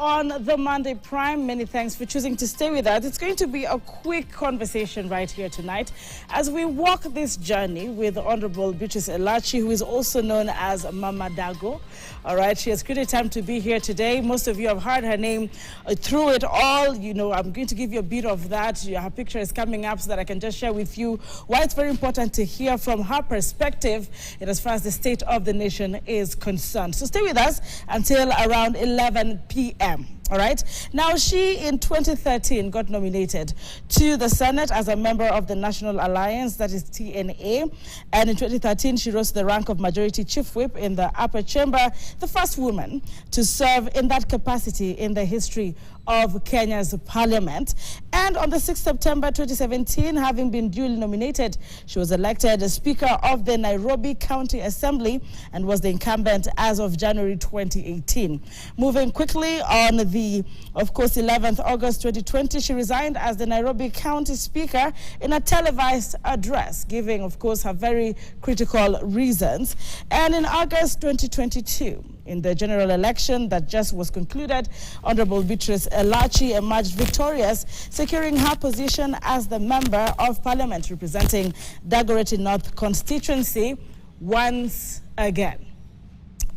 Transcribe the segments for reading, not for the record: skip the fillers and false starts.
on the Monday Prime. Many thanks for choosing to stay with us. It's going to be a quick conversation right here tonight as we walk this journey with the Honorable Beatrice Elachi, who is also known as Mama Dago. All right, she has created time to be here today. Most of you have heard her name through it all. You know, I'm going to give you a bit of that. Her picture is coming up so that I can just share with you why it's very important to hear from her perspective in as far as the state of the nation is concerned. So stay with us until around 11 p.m. All right. Now, she in 2013 got nominated to the Senate as a member of the National Alliance, that is TNA. And in 2013, she rose to the rank of Majority Chief Whip in the upper chamber, the first woman to serve in that capacity in the history of Kenya's parliament. And on the 6th September 2017, having been duly nominated, she was elected as Speaker of the Nairobi County Assembly and was the incumbent as of January 2018. Moving quickly on the, of course, 11th August 2020, she resigned as the Nairobi County Speaker in a televised address, giving, of course, her very critical reasons. And in August 2022, in the general election that just was concluded, Honorable Beatrice Elachi emerged victorious, securing her position as the Member of Parliament representing Dagoretti North constituency once again.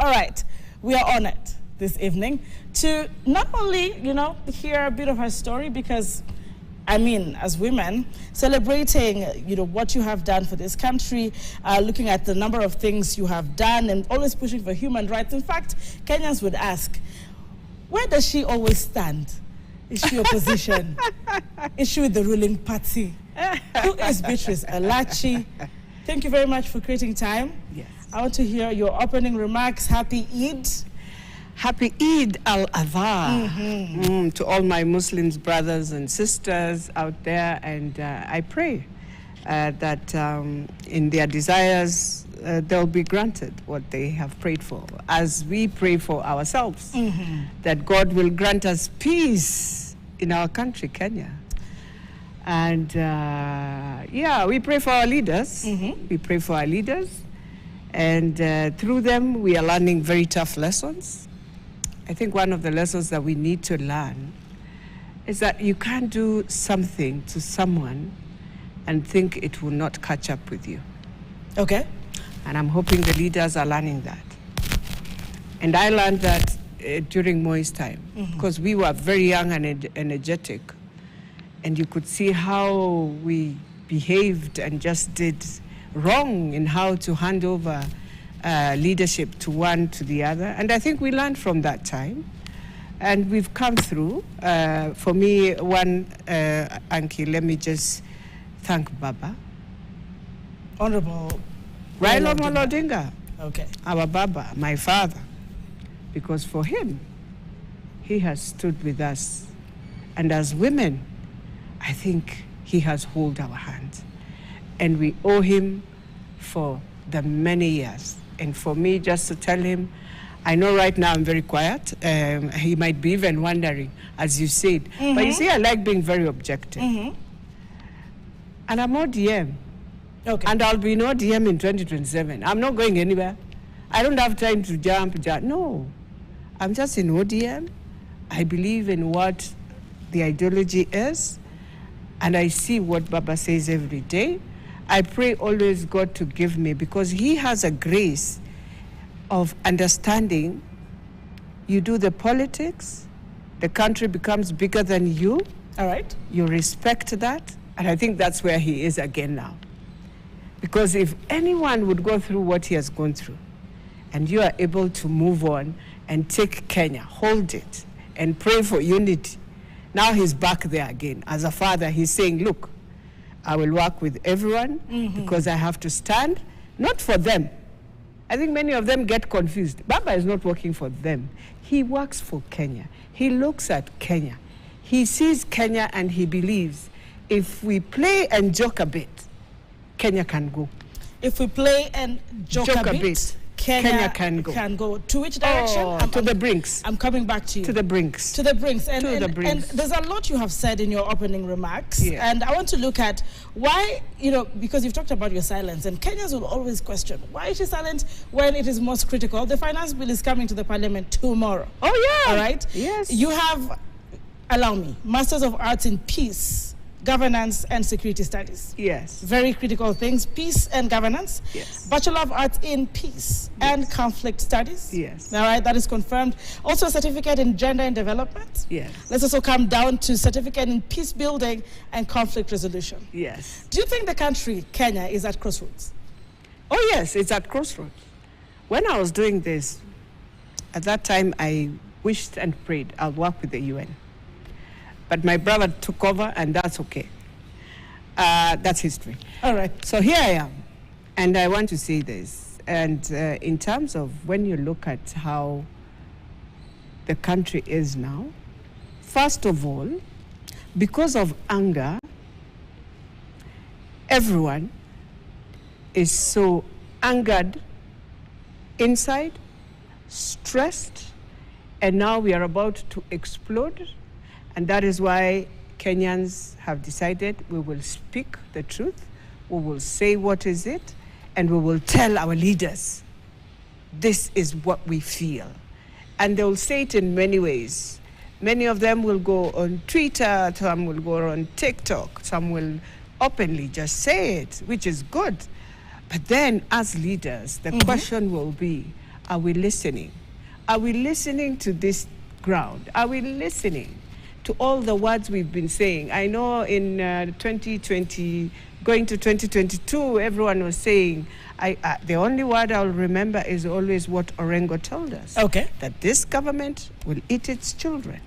All right, we are on it this evening to not only, hear a bit of her story, because I mean, as women, celebrating, what you have done for this country, looking at the number of things you have done and always pushing for human rights. In fact, Kenyans would ask, where does she always stand? Is she opposition? Is she with the ruling party? Who is Beatrice Elachi? Thank you very much for creating time. Yes. I want to hear your opening remarks. Happy Eid. Happy Eid al-Adha to all my Muslims brothers and sisters out there, and I pray that in their desires they'll be granted what they have prayed for, as we pray for ourselves, that God will grant us peace in our country, Kenya. And we pray for our leaders. We pray for our leaders, and through them we are learning very tough lessons. I think one of the lessons that we need to learn is that you can't do something to someone and think it will not catch up with you. Okay. And I'm hoping the leaders are learning that. And I learned that during Moi's time, because we were very young and energetic, and you could see how we behaved and just did wrong in how to hand over leadership to one to the other. And I think we learned from that time. And we've come through. For me, Anki, let me just thank Baba. Honorable Raila Amolo Odinga. Okay. Our Baba, my father. Because for him, he has stood with us. And as women, I think he has held our hands. And we owe him for the many years. And for me, just to tell him, I know right now I'm very quiet. He might be even wondering, as you said. But you see, I like being very objective. And I'm ODM. Okay. And I'll be in ODM in 2027. I'm not going anywhere. I don't have time to jump. No. I'm just in ODM. I believe in what the ideology is. And I see what Baba says every day. I pray always God to give me, because he has a grace of understanding. You do the politics, the country becomes bigger than you. All right. You respect that. And I think that's where he is again now. Because if anyone would go through what he has gone through, and you are able to move on and take Kenya, hold it, and pray for unity, now he's back there again. As a father, he's saying, look, I will work with everyone because I have to stand, not for them. I think many of them get confused. Baba is not working for them. He works for Kenya. He looks at Kenya. He sees Kenya and he believes if we play and joke a bit, Kenya can go. If we play and joke a bit, Kenya can go. To which direction? To the brinks. I'm coming back to you. To the brinks. To the brinks. And brinks. And there's a lot you have said in your opening remarks. Yeah. And I want to look at why, because you've talked about your silence, and Kenyans will always question, why is she silent when it is most critical? The finance bill is coming to the parliament tomorrow. Oh, yeah. All right? Yes. You have, allow me, Masters of Arts in Peace, Governance and Security Studies. Yes. Very critical things. Peace and governance. Yes. Bachelor of Arts in Peace and Conflict Studies. Yes. All right, that is confirmed. Also a certificate in Gender and Development. Yes. Let's also come down to certificate in Peace Building and Conflict Resolution. Yes. Do you think the country, Kenya, is at crossroads? Oh, yes, it's at crossroads. When I was doing this, at that time, I wished and prayed I'll work with the UN. But my brother took over, and that's okay. That's history. All right. So here I am, and I want to say this. And in terms of when you look at how the country is now, first of all, because of anger, everyone is so angered inside, stressed, and now we are about to explode. And that is why Kenyans have decided we will speak the truth, we will say what is it, and we will tell our leaders, this is what we feel. And they will say it in many ways. Many of them will go on Twitter, some will go on TikTok, some will openly just say it, which is good. But then as leaders, the question will be, are we listening? Are we listening to this ground? Are we listening to all the words we've been saying? I know in 2020, going to 2022, everyone was saying, the only word I'll remember is always what Orengo told us. Okay. That this government will eat its children.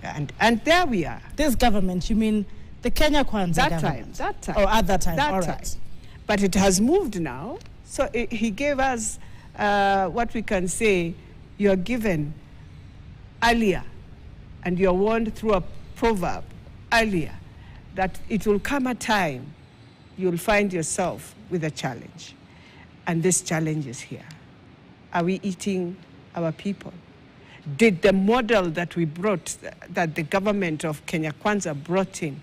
And there we are. This government, you mean the Kenya Kwanza government? That time. Oh, at that time. That All time. right. But it has moved now. So he gave us what we can say, you're given earlier, and you're warned through a proverb earlier, that it will come a time you'll find yourself with a challenge. And this challenge is here. Are we eating our people? Did the model that we brought, that the government of Kenya Kwanza brought in,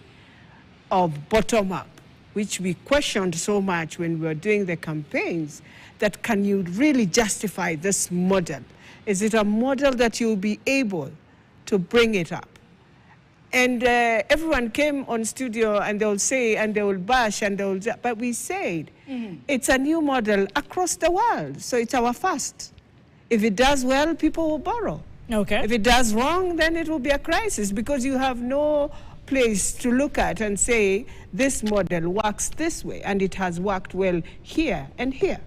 of bottom-up, which we questioned so much when we were doing the campaigns, that can you really justify this model? Is it a model that you'll be able to bring it up? And everyone came on studio and they'll say, and they will bash, and they will, but we said, it's a new model across the world, so it's our first. If it does well, people will borrow. Okay. If it does wrong, then it will be a crisis, because you have no place to look at and say, this model works this way, and it has worked well here and here.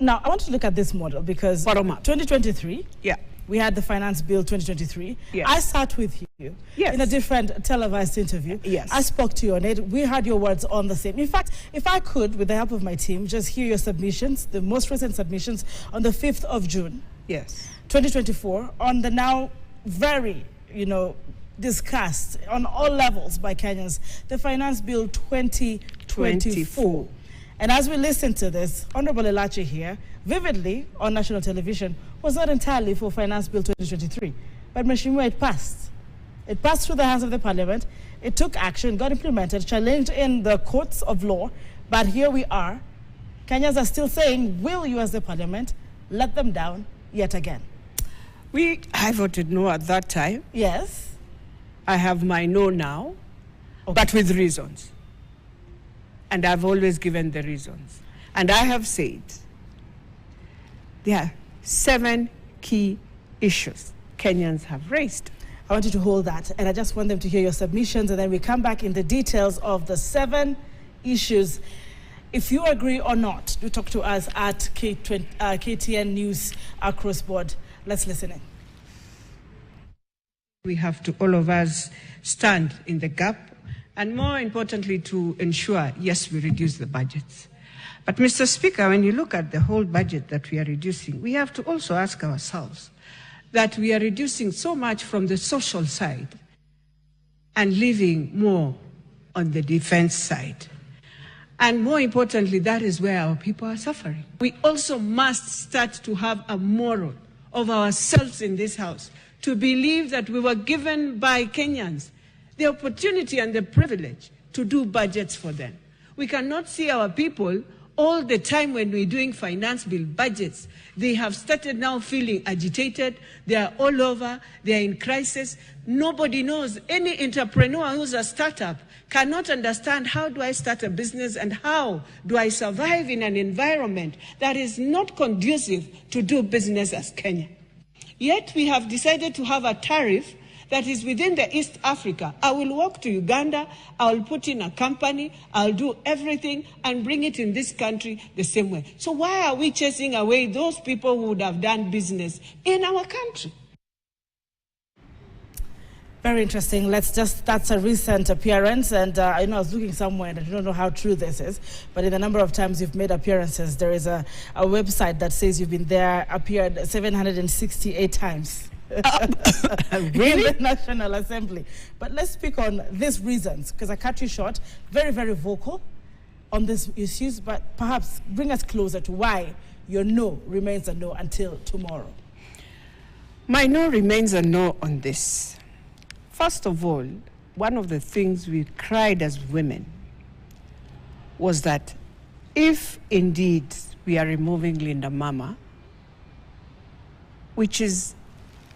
Now, I want to look at this model because Bottom up. 2023, Yeah. we had the Finance Bill 2023. Yes. I sat with you Yes. in a different televised interview. Yes. I spoke to you on it. We had your words on the same. In fact, if I could, with the help of my team, just hear your submissions, the most recent submissions on the 5th of June, Yes. 2024, on the now very, discussed on all levels by Kenyans, the Finance Bill 2024. And as we listen to this, Honorable Elachi here, vividly on national television, was not entirely for Finance Bill 2023. But Mheshimiwa, it passed. It passed through the hands of the Parliament. It took action, got implemented, challenged in the courts of law. But here we are. Kenyans are still saying, will you as the Parliament let them down yet again? I voted no at that time. Yes. I have my no now, Okay. but with reasons. And I've always given the reasons. And I have said there are 7 key issues Kenyans have raised. I want you to hold that, and I just want them to hear your submissions, and then we come back in the details of the 7 issues. If you agree or not, do talk to us at KTN News across board. Let's listen in. We have to, all of us, stand in the gap, and more importantly, to ensure, yes, we reduce the budgets. But, Mr. Speaker, when you look at the whole budget that we are reducing, we have to also ask ourselves that we are reducing so much from the social side and leaving more on the defense side. And more importantly, that is where our people are suffering. We also must start to have a moral of ourselves in this house, to believe that we were given by Kenyans the opportunity and the privilege to do budgets for them. We cannot see our people all the time when we're doing finance bill budgets. They have started now feeling agitated. They are all over. They are in crisis. Nobody knows. Any entrepreneur who's a startup cannot understand, how do I start a business and how do I survive in an environment that is not conducive to do business as Kenya. Yet we have decided to have a tariff that is within the East Africa. I will walk to Uganda, I will put in a company, I'll do everything and bring it in this country the same way. So why are we chasing away those people who would have done business in our country? Very interesting. That's a recent appearance, and I know I was looking somewhere and I don't know how true this is, but in the number of times you've made appearances, there is a website that says you've been there, appeared 768 times. Really? In the National Assembly. But let's speak on these reasons, because I cut you short, very, very vocal on these issues, but perhaps bring us closer to why your no remains a no until tomorrow. My no remains a no on this. First of all, one of the things we cried as women was that if indeed we are removing Linda Mama, which is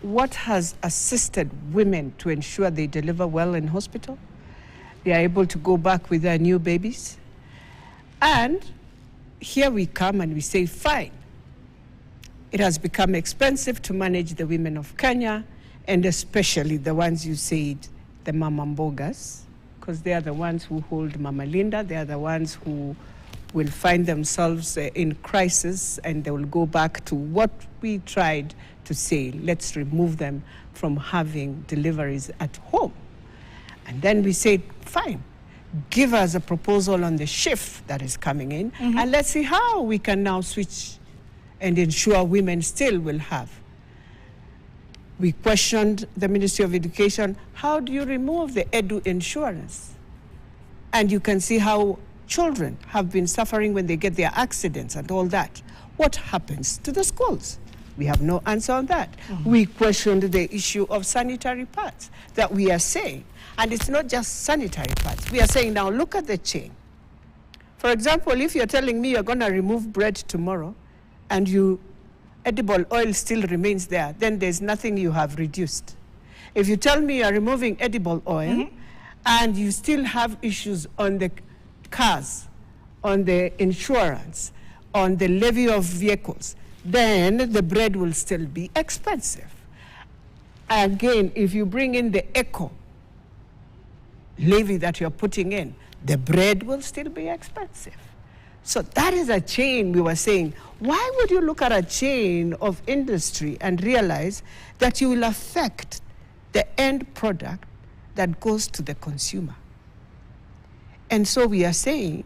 what has assisted women to ensure they deliver well in hospital, they are able to go back with their new babies, and here we come and we say, fine, it has become expensive to manage the women of Kenya, and especially the ones you said, the Mama Mbogas, because they are the ones who hold Mama Linda. They are the ones who will find themselves in crisis, and they will go back to what we tried to say, let's remove them from having deliveries at home. And then we said, fine, give us a proposal on the shift that is coming in, and let's see how we can now switch and ensure women still will have. We questioned the Ministry of Education, how do you remove the edu insurance? And you can see how children have been suffering when they get their accidents and all that. What happens to the schools? We have no answer on that. We questioned the issue of sanitary pads that we are saying, and it's not just sanitary pads. We are saying now, look at the chain. For example, if you're telling me you're going to remove bread tomorrow and edible oil still remains there, then there's nothing you have reduced. If you tell me you're removing edible oil and you still have issues on the cars, on the insurance, on the levy of vehicles, then the bread will still be expensive. Again, if you bring in the eco levy that you're putting in, the bread will still be expensive. So that is a chain. We were saying, why would you look at a chain of industry and realize that you will affect the end product that goes to the consumer? And so we are saying,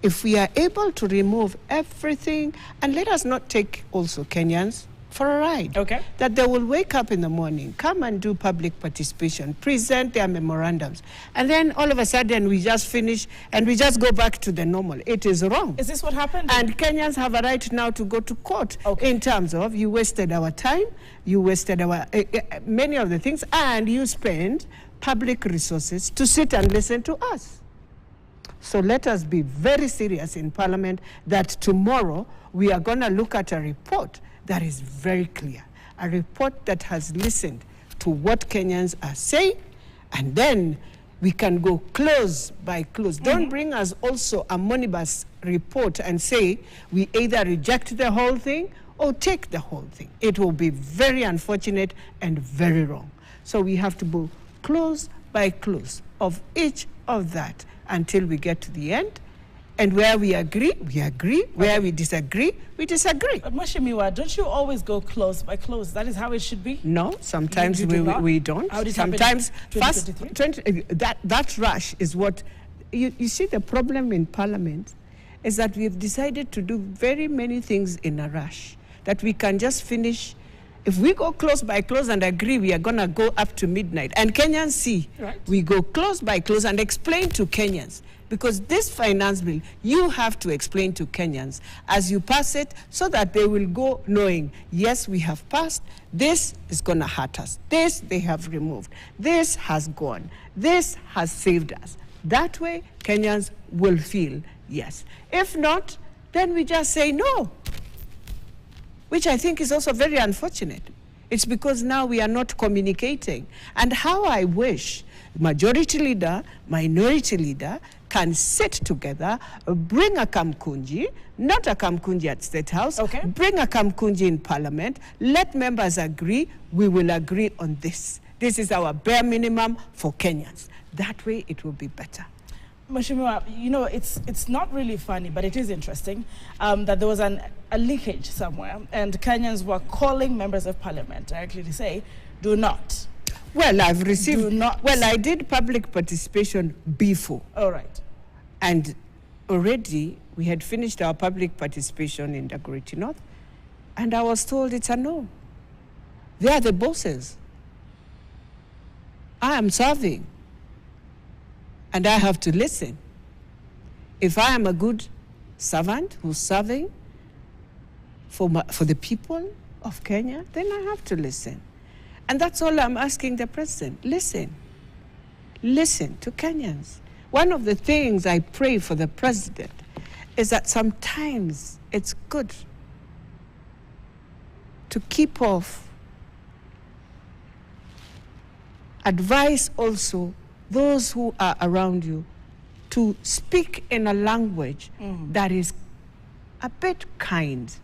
if we are able to remove everything, and let us not take also Kenyans for a ride. Okay. That they will wake up in the morning, come and do public participation, present their memorandums, and then all of a sudden we just finish and we just go back to the normal. It is wrong. Is this what happened? And Kenyans have a right now to go to court in terms of you wasted our time, you wasted our many of the things, and you spend public resources to sit and listen to us. So let us be very serious in Parliament that tomorrow we are going to look at a report that is very clear, a report that has listened to what Kenyans are saying, and then we can go close by close. Don't bring us also a omnibus report and say we either reject the whole thing or take the whole thing. It will be very unfortunate and very wrong. So we have to go close by close of each of that until we get to the end. And where we agree, we agree. Where we disagree, we disagree. But Mweshimiwa, don't you always go close by close? That is how it should be? No, sometimes we don't. How did sometimes first, that rush is what, you see the problem in Parliament is that we've decided to do very many things in a rush, that we can just finish. If we go close by close and agree, we are going to go up to midnight. And Kenyans see, we go close by close and explain to Kenyans Because this finance bill, you have to explain to Kenyans as you pass it so that they will go knowing, yes, we have passed, this is going to hurt us, this they have removed, this has gone, this has saved us. That way, Kenyans will feel yes. If not, then we just say no, which I think is also very unfortunate. It's because now we are not communicating. And how I wish majority leader, minority leader can sit together, bring a kamkunji, not a kamkunji at State House, okay, bring a kamkunji in Parliament, let members agree, we will agree on this. This is our bare minimum for Kenyans. That way it will be better. Mheshimiwa, you know, it's not really funny, but it is interesting that there was a leakage somewhere, and Kenyans were calling members of Parliament directly to say, do not. Well, I've received, do not. Well, I did public participation before. All right. And already we had finished our public participation in the Great North, and I was told it's a no. They are the bosses. I am serving, and I have to listen. If I am a good servant who's serving for the people of Kenya, then I have to listen. And that's all I'm asking the president. Listen. Listen to Kenyans. One of the things I pray for the president is that sometimes it's good to keep off. Advise also those who are around you to speak in a language that is a bit kind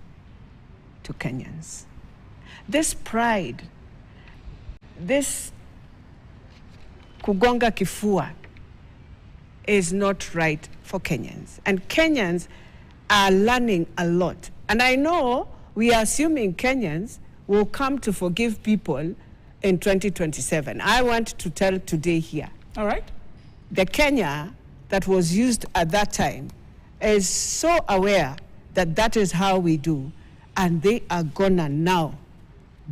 to Kenyans. This pride, this kugonga kifua is not right for Kenyans. And Kenyans are learning a lot. And I know we are assuming Kenyans will come to forgive people in 2027. I want to tell today here. All right. The Kenya that was used at that time is so aware that that is how we do, and they are gonna now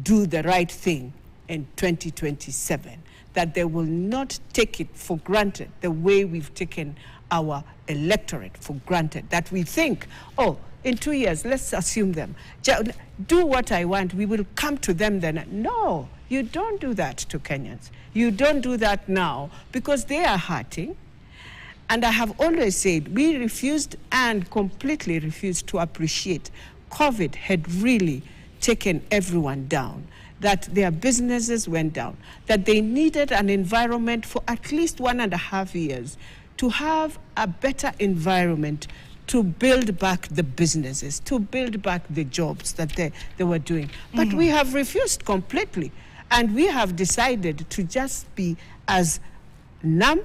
do the right thing in 2027, that they will not take it for granted the way we've taken our electorate for granted, that we think, oh, in 2 years, let's assume them. Do what I want, we will come to them then. No, you don't do that to Kenyans. You don't do that now because they are hurting. And I have always said, we refused and completely refused to appreciate COVID had really taken everyone down, that their businesses went down, that they needed an environment for at least 1.5 years to have a better environment to build back the businesses, to build back the jobs that they were doing. But we have refused completely. And we have decided to just be as numb.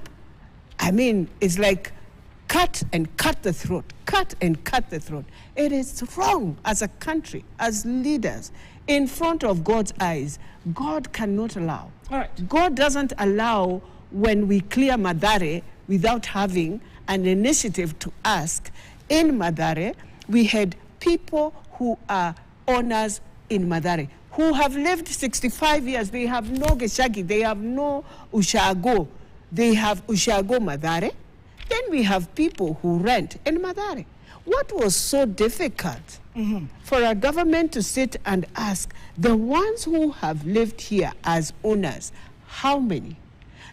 I mean, it's like cut and cut the throat, cut and cut the throat. It is wrong as a country, as leaders, in front of God's eyes. God cannot allow. All right. God doesn't allow when we clear Mathare without having an initiative to ask. In Mathare, we had people who are owners in Mathare, who have lived 65 years. They have no Geshagi, they have no Ushago. They have Ushago Mathare. Then we have people who rent in Mathare. What was so difficult for a government to sit and ask the ones who have lived here as owners, how many?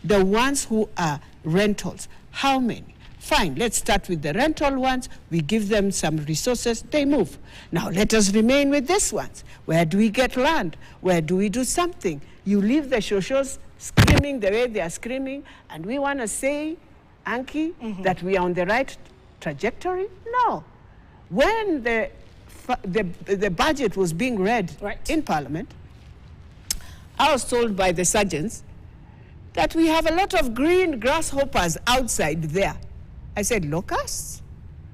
The ones who are rentals, how many? Fine, let's start with the rental ones. We give them some resources, they move. Now let us remain with these ones. Where do we get land? Where do we do something? You leave the shoshos screaming the way they are screaming, and we want to say, Anki, that we are on the right trajectory? No. When the budget was being read in Parliament, I was told by the sergeants that we have a lot of green grasshoppers outside there. I said, locusts?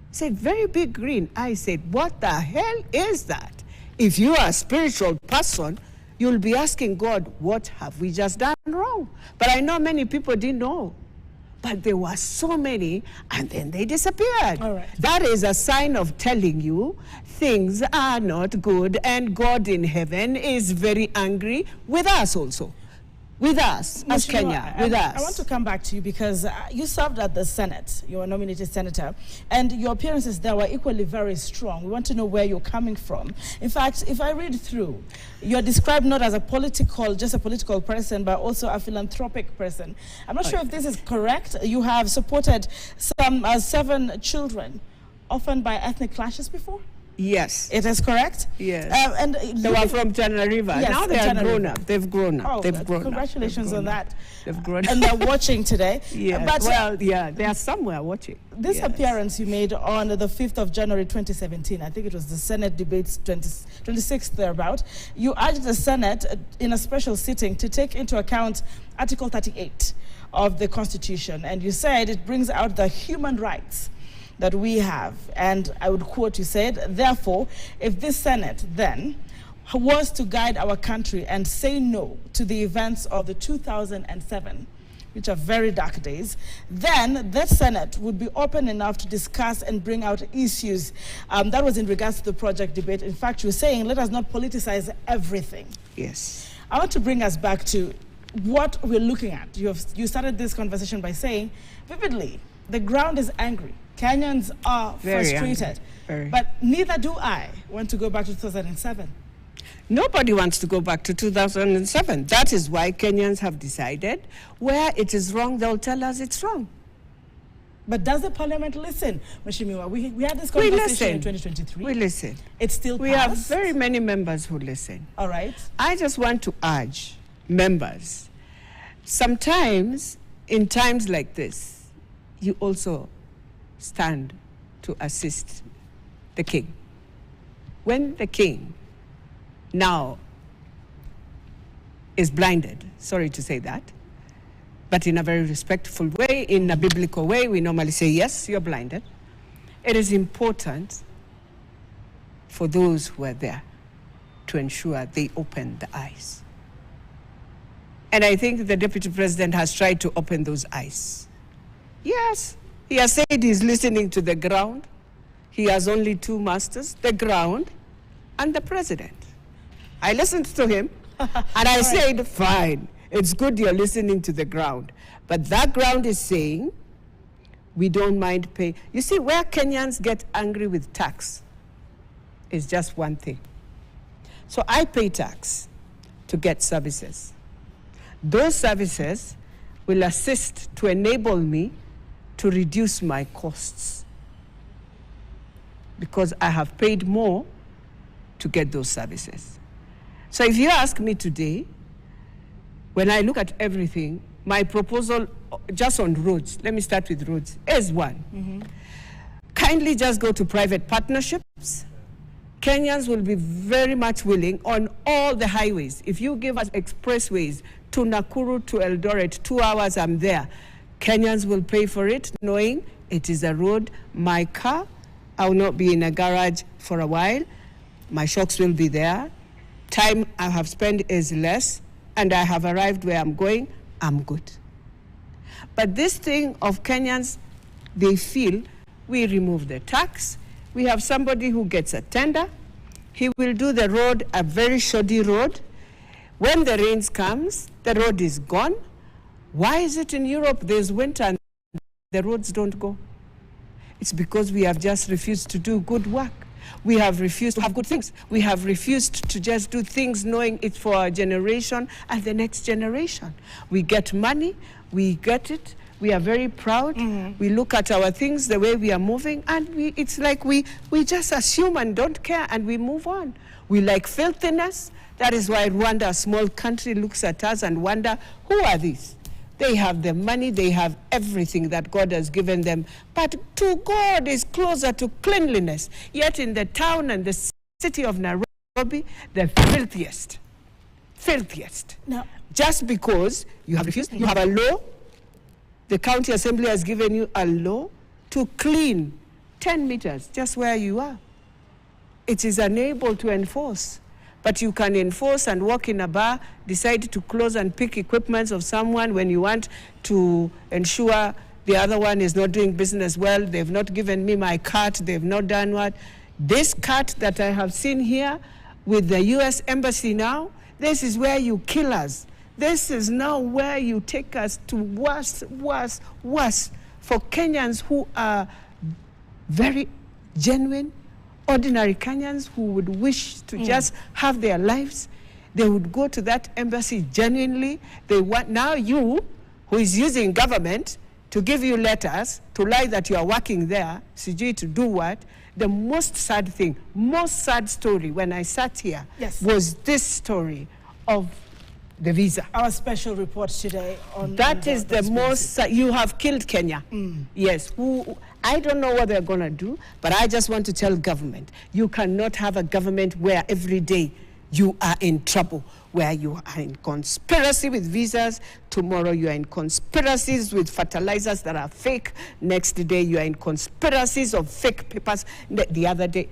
I said, very big green. I said, what the hell is that? If you are a spiritual person, you'll be asking God, what have we just done wrong? But I know many people didn't know. But there were so many, and then they disappeared. All right. That is a sign of telling you things are not good, and God in heaven is very angry with us also. with us, as Mheshimiwa, Kenya, with us. I want to come back to you because you served at the Senate. You were nominated senator, and your appearances there were equally very strong. We want to know where you're coming from. In fact, if I read through, you're described not as just a political person, but also a philanthropic person. I'm not sure if this is correct. You have supported some 7 children orphaned by ethnic clashes before? Yes. It is correct? Yes. And they were from Tana River. Yes, now they are grown up. They've grown up. Oh, They've grown congratulations up. on that. They've grown up. And they're watching today. Yeah. But they are somewhere watching. This appearance you made on the 5th of January 2017, I think it was the Senate debates 26th thereabout, you urged the Senate in a special sitting to take into account Article 38 of the Constitution, and you said it brings out the human rights that we have. And I would quote, you said, therefore, if this Senate then was to guide our country and say no to the events of the 2007, which are very dark days, then that Senate would be open enough to discuss and bring out issues. That was in regards to the project debate. In fact, you were saying, let us not politicize everything. Yes. I want to bring us back to what we're looking at. You started this conversation by saying, vividly, the ground is angry. Kenyans are frustrated. But neither do I want to go back to 2007. Nobody wants to go back to 2007. That is why Kenyans have decided where it is wrong, they'll tell us it's wrong. But does the parliament listen? Mheshimiwa, we had this conversation in 2023. We listen. It's still passed. We have very many members who listen. All right. I just want to urge members, sometimes in times like this, you also stand to assist the king. When the king now is blinded, sorry to say that, but in a very respectful way, in a biblical way, we normally say, yes, you're blinded. It is important for those who are there to ensure they open the eyes. And I think the Deputy President has tried to open those eyes. Yes, he has said he's listening to the ground. He has only 2 masters, the ground and the president. I listened to him, and I said, fine, it's good you're listening to the ground. But that ground is saying, we don't mind paying. You see, where Kenyans get angry with tax is just one thing. So I pay tax to get services. Those services will assist to enable me to reduce my costs because I have paid more to get those services. So if you ask me today, when I look at everything, my proposal just on roads, let me start with roads, is one. Kindly just go to private partnerships. Kenyans will be very much willing on all the highways. If you give us expressways to Nakuru, to Eldoret, 2 hours I'm there, Kenyans will pay for it, knowing it is a road. My car, I will not be in a garage for a while. My shocks will be there. Time I have spent is less, and I have arrived where I'm going, I'm good. But this thing of Kenyans, they feel we remove the tax. We have somebody who gets a tender. He will do the road, a very shoddy road. When the rains comes, the road is gone. Why is it in Europe there's winter and the roads don't go? It's because we have just refused to do good work. We have refused to have good things. We have refused to just do things knowing it's for our generation and the next generation. We get money, we get it, we are very proud. We look at our things, the way we are moving, and it's like we just assume and don't care, and we move on. We like filthiness. That is why Rwanda, a small country, looks at us and wonder, who are these? They have the money, they have everything that God has given them. But to God is closer to cleanliness. Yet in the town and the city of Nairobi, the filthiest. Filthiest. No. Just because you have refused, you have a law, the county assembly has given you a law to clean 10 meters just where you are. It is unable to enforce. But you can enforce and walk in a bar, decide to close and pick equipments of someone when you want to ensure the other one is not doing business well. They've not given me my cart. They've not done what. This cart that I have seen here with the U.S. Embassy now, this is where you kill us. This is now where you take us to worse for Kenyans who are very genuine, ordinary Kenyans who would wish to just have their lives. They would go to that embassy genuinely. They want now you, who is using government to give you letters to lie that you are working there, sijui to do what. The most sad thing, most sad story when I sat here was this story of the visa. Our special report today on that is the most, you have killed Kenya. Yes, I don't know what they're gonna do, but I just want to tell government, you cannot have a government where every day you are in trouble, where you are in conspiracy with visas. Tomorrow you are in conspiracies with fertilizers that are fake. Next day you are in conspiracies of fake papers. The other day,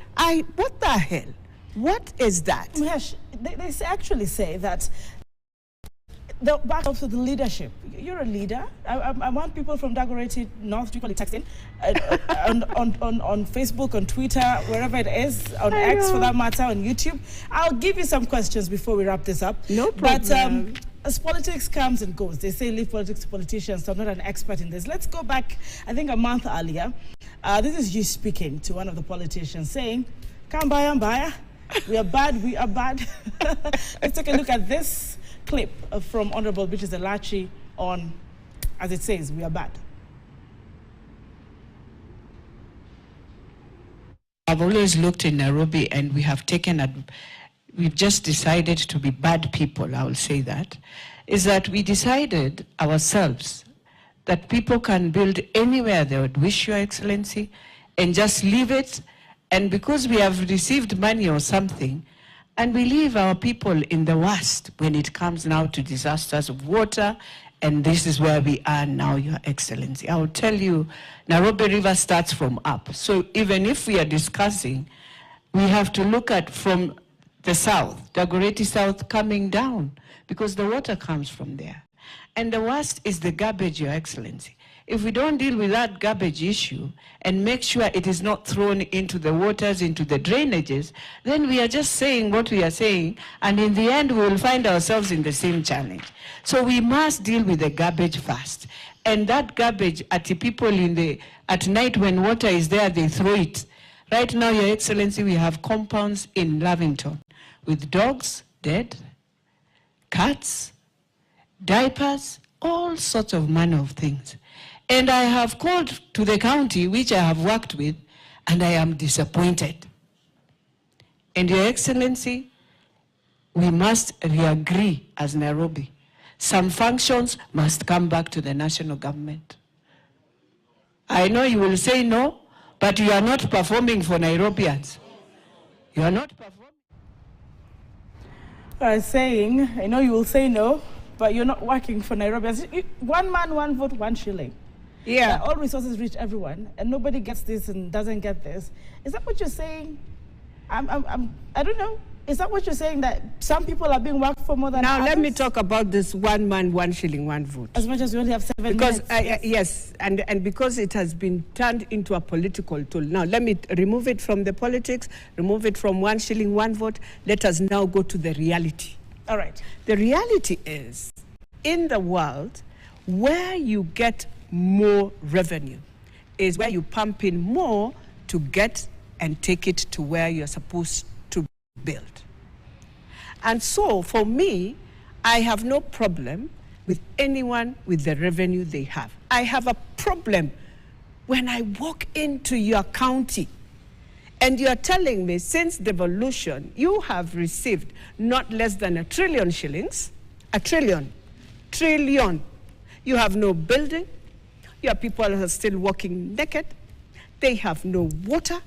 what the hell? What is that? Mahesh, they actually say that back up to the leadership. You're a leader. I want people from Dagoretti North to text in on Facebook, on Twitter, wherever it is, on X for that matter, on YouTube. I'll give you some questions before we wrap this up. No problem. But as politics comes and goes, they say leave politics to politicians, so I'm not an expert in this. Let's go back, I think a month earlier. This is you speaking to one of the politicians saying, Kambaya, we are bad, we are bad. Let's take a look at this clip from Honorable Beatrice Elachi on, as it says, we are bad. I've always looked in Nairobi and we have we've just decided to be bad people, I will say that, is that we decided ourselves that people can build anywhere they would wish, Your Excellency, and just leave it. And because we have received money or something, and we leave our people in the worst when it comes now to disasters of water, and this is where we are now, Your Excellency. I will tell you, Nairobi River starts from up. So even if we are discussing, we have to look at from the south, Dagoretti South coming down, because the water comes from there. And the worst is the garbage, Your Excellency. If we don't deal with that garbage issue and make sure it is not thrown into the waters, into the drainages, then we are just saying what we are saying, and in the end we will find ourselves in the same challenge. So we must deal with the garbage first. And that garbage, at the people at night when water is there, they throw it. Right now, Your Excellency, we have compounds in Lavington with dogs dead, cats, diapers, all sorts of manner of things. And I have called to the county, which I have worked with, and I am disappointed. And Your Excellency, we must re-agree as Nairobi. Some functions must come back to the national government. I know you will say no, but you are not performing for Nairobians. You are not performing. Saying, I know you will say no, but you're not working for Nairobians. One man, one vote, 1 shilling. Yeah. All resources reach everyone, and nobody gets this and doesn't get this. Is that what you're saying? I don't know. Is that what you're saying, that some people are being worked for more than others? Now, let me talk about this 1 man, 1 shilling, 1 vote. As much as we only have 7 because, minutes. yes, and because it has been turned into a political tool. Now, let me remove it from the politics, remove it from 1 shilling, 1 vote. Let us now go to the reality. All right. The reality is, in the world, where you get more revenue is where you pump in more to get and take it to where you're supposed to build. And so for me, I have no problem with anyone with the revenue they have. I have a problem when I walk into your county and you're telling me since devolution, you have received not less than 1 trillion shillings, 1 trillion. You have no building. Your people are still walking naked. They have no water.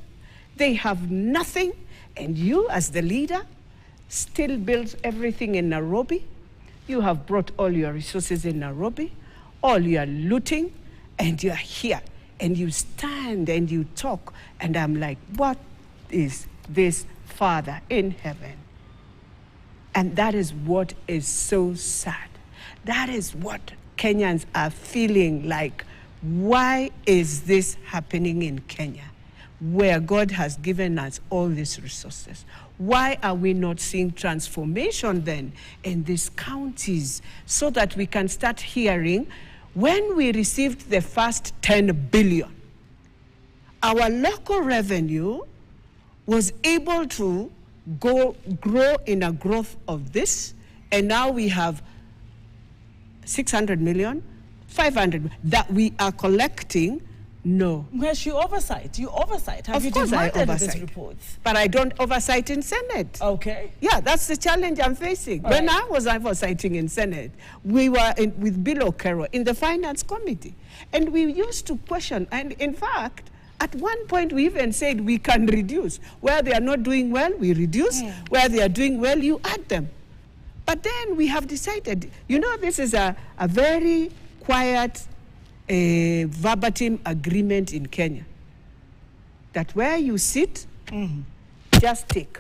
They have nothing. And you, as the leader, still build everything in Nairobi. You have brought all your resources in Nairobi, all your looting, and you're here. And you stand and you talk. And I'm like, what is this, Father in heaven? And that is what is so sad. That is what Kenyans are feeling like. Why is this happening in Kenya, where God has given us all these resources? why are we not seeing transformation then in these counties so that we can start hearing when we received the first 10 billion, our local revenue was able to grow in a growth of this, and now we have 600 million, 500 that we are collecting. No. Where's your oversight? You oversight. Have Of you course I demanded these oversight. reports? But I don't oversight in Senate. Okay. Yeah, that's the challenge I'm facing. All When right. I was oversighting in Senate, we were with Bill O'Carroll in the Finance Committee. And we used to question, and in fact, at one point we even said we can reduce. Where they are not doing well, we reduce. Where they are doing well, you add them. But then we have decided, you know, this is a very quiet verbatim agreement in Kenya, that where you sit, just take.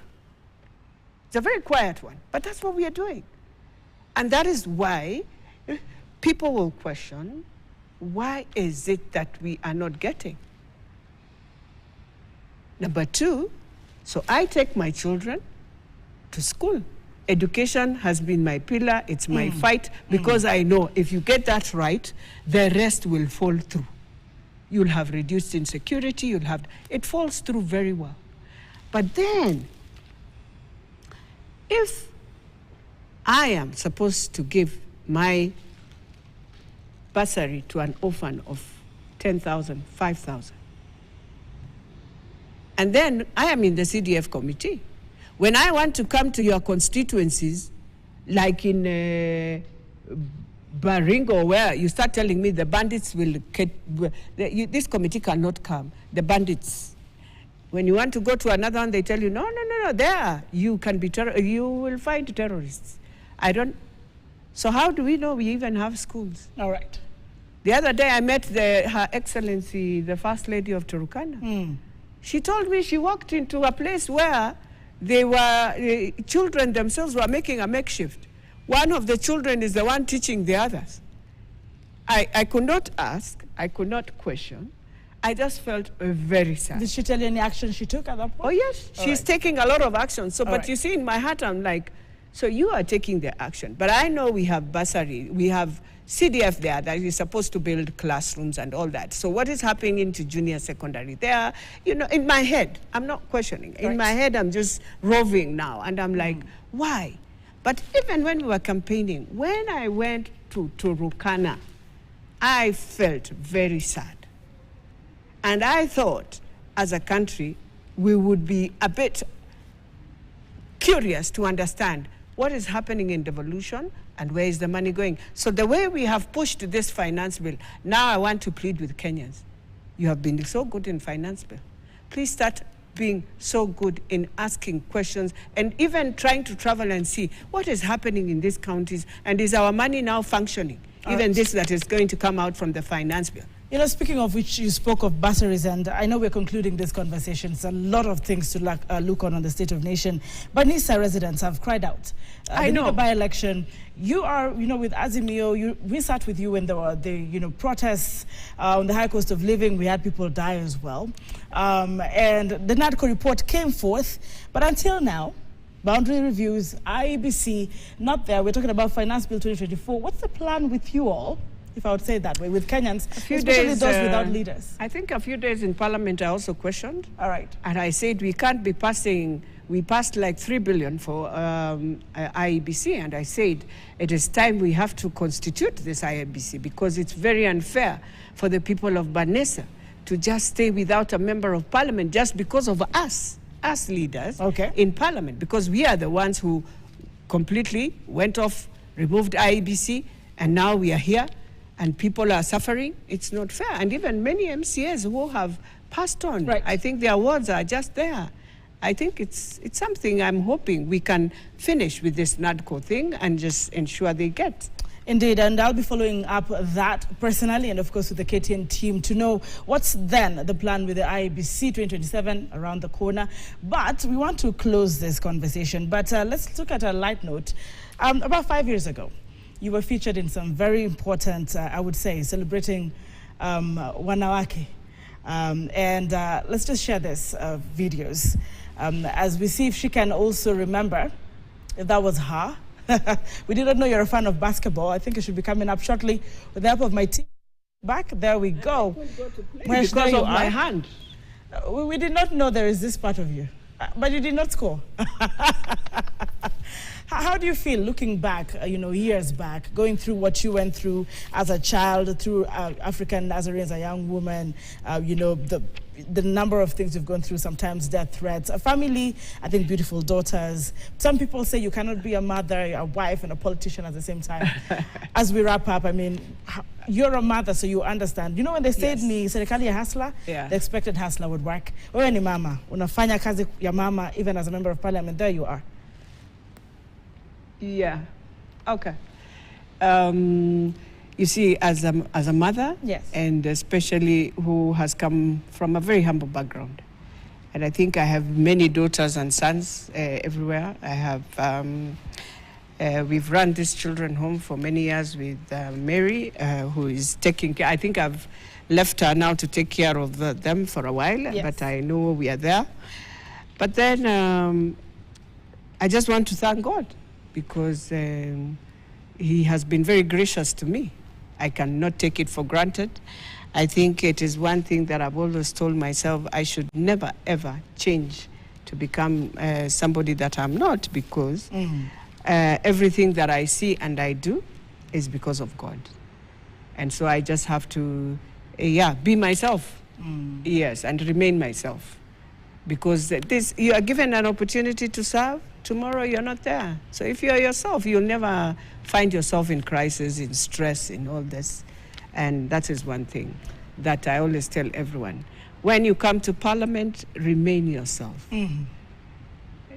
It's a very quiet one, but that's what we are doing. And that is why people will question, why is it that we are not getting? Number two, so I take my children to school. Education has been my pillar, it's my fight, because I know if you get that right, the rest will fall through. You'll have reduced insecurity, it falls through very well. But then, if I am supposed to give my bursary to an orphan of 10,000, 5,000, and then I am in the CDF committee, when I want to come to your constituencies, like in Baringo, where you start telling me the bandits will get, this committee cannot come, the bandits. When you want to go to another one, they tell you, no, there, you can be, you will find terrorists. So how do we know we even have schools? All right. The other day I met Her Excellency, the First Lady of Turkana. She told me she walked into a place where they were, children themselves were making a makeshift. One of the children is the one teaching the others. I could not ask, I could not question. I just felt very sad. Did she tell you any action she took at that point? Oh yes, she's taking a lot of action. So, but you see in my heart, I'm like, so you are taking the action. But I know we have bursary, we have CDF there that is supposed to build classrooms and all that. So what is happening into junior secondary? There, you know, in my head, I'm not questioning. In my head, I'm just roving now. And I'm like, why? But even when we were campaigning, when I went to Turkana, I felt very sad. And I thought, as a country, we would be a bit curious to understand what is happening in devolution and where is the money going. So the way we have pushed this finance bill, now I want to plead with Kenyans. You have been so good in finance bill. Please start being so good in asking questions and even trying to travel and see what is happening in these counties and is our money now functioning? Even this that is going to come out from the finance bill. You know, speaking of which, you spoke of bursaries, and I know we're concluding this conversation. It's a lot of things to look on the state of nation. But Nisa residents have cried out. I know. The by-election, you are, you know, with Azimio, we sat with you when there were the protests on the high cost of living. We had people die as well. And the NADCO report came forth. But until now, boundary reviews, IEBC, not there. We're talking about Finance Bill 2024. What's the plan with you all, if I would say it that way, with Kenyans, especially days, those without leaders? I think a few days in Parliament I also questioned. All right. And I said we can't be passing, we passed like 3 billion for IEBC, and I said it is time we have to constitute this IEBC because it's very unfair for the people of Banesa to just stay without a member of Parliament just because of us leaders in Parliament, because we are the ones who completely went off, removed IEBC, and now we are here and people are suffering. It's not fair. And even many MCAs who have passed on, I think their awards are just there. I think it's something I'm hoping we can finish with this NADCO thing and just ensure they get. Indeed, and I'll be following up that personally and, of course, with the KTN team to know what's then the plan with the IEBC 2027 around the corner. But we want to close this conversation. But let's look at a light note. About 5 years ago, you were featured in some very important, I would say, celebrating Wanawake. Let's just share this videos as we see if she can also remember if that was her. We did not know you're a fan of basketball. I think it should be coming up shortly with the help of my team. Back, there we go. Because of my hand. We did not know there is this part of you, but you did not score. How do you feel looking back, years back, going through what you went through as a child, through African Nazarene as a young woman, the number of things you've gone through, sometimes death threats, a family, I think beautiful daughters. Some people say you cannot be a mother, a wife, and a politician at the same time. As we wrap up, I mean, you're a mother, so you understand. You know when they said ni serikali ya hustler, the expected hustler would work. Wewe ni mama, unafanya kazi ya mama, even as a member of parliament, there you are. Yeah. Okay. You see, as a mother, yes, and especially who has come from a very humble background, and I think I have many daughters and sons everywhere. I have. We've run this children home for many years with Mary, who is taking care. I think I've left her now to take care of them for a while, yes, but I know we are there. But then I just want to thank God, because he has been very gracious to me. I cannot take it for granted. I think it is one thing that I've always told myself, I should never, ever change to become somebody that I'm not, because everything that I see and I do is because of God. And so I just have to, be myself. Yes, and remain myself. Because you are given an opportunity to serve. Tomorrow you're not there. So if you're yourself, you'll never find yourself in crisis, in stress, in all this. And that is one thing that I always tell everyone. When you come to Parliament, remain yourself.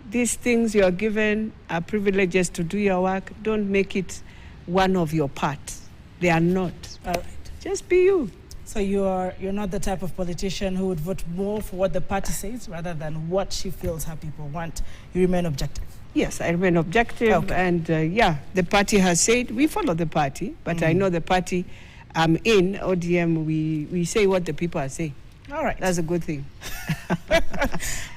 These things you're given are privileges to do your work. Don't make it one of your parts. They are not. All right. Just be you. So you're not the type of politician who would vote more for what the party says rather than what she feels her people want. You remain objective. Yes, I remain objective. Okay. And the party has said, we follow the party, but I know the party I'm in, ODM, we say what the people are saying. All right. That's a good thing.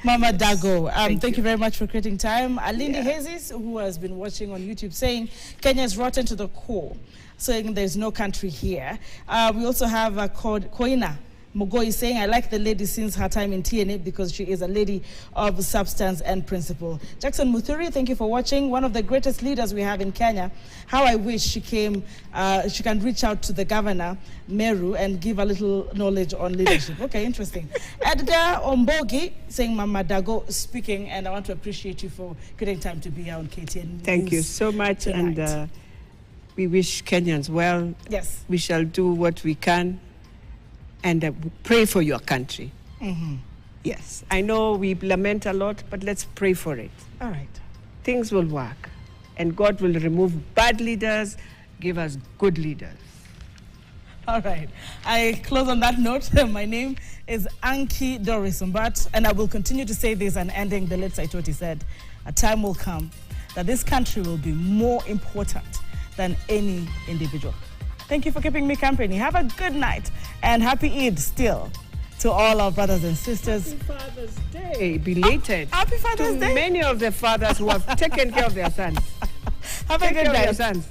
Mama Dago, thank you very much for creating time. Alindi Hazes, who has been watching on YouTube, saying Kenya is rotten to the core, saying there's no country here. We also have Koina Mogoi saying, I like the lady since her time in TNA because she is a lady of substance and principle. Jackson Muthuri, thank you for watching. One of the greatest leaders we have in Kenya. How I wish she can reach out to the governor, Meru, and give a little knowledge on leadership. Okay, interesting. Edgar Ombogi saying, Mama Dago speaking, and I want to appreciate you for getting time to be here on KTN. Thank you so much. Tonight. And we wish Kenyans well. Yes. We shall do what we can. And pray for your country. Yes, I know we lament a lot, but let's pray for it. All right. Things will work, and God will remove bad leaders, give us good leaders. All right. I close on that note. My name is Anki Doris Umbat, and I will continue to say this and ending the late Saitoti said, a time will come that this country will be more important than any individual. Thank you for keeping me company. Have a good night and happy Eid still to all our brothers and sisters. Happy Father's Day, belated. Happy Father's Day. Many of the fathers who have taken care of their sons. Have a good night. Your sons.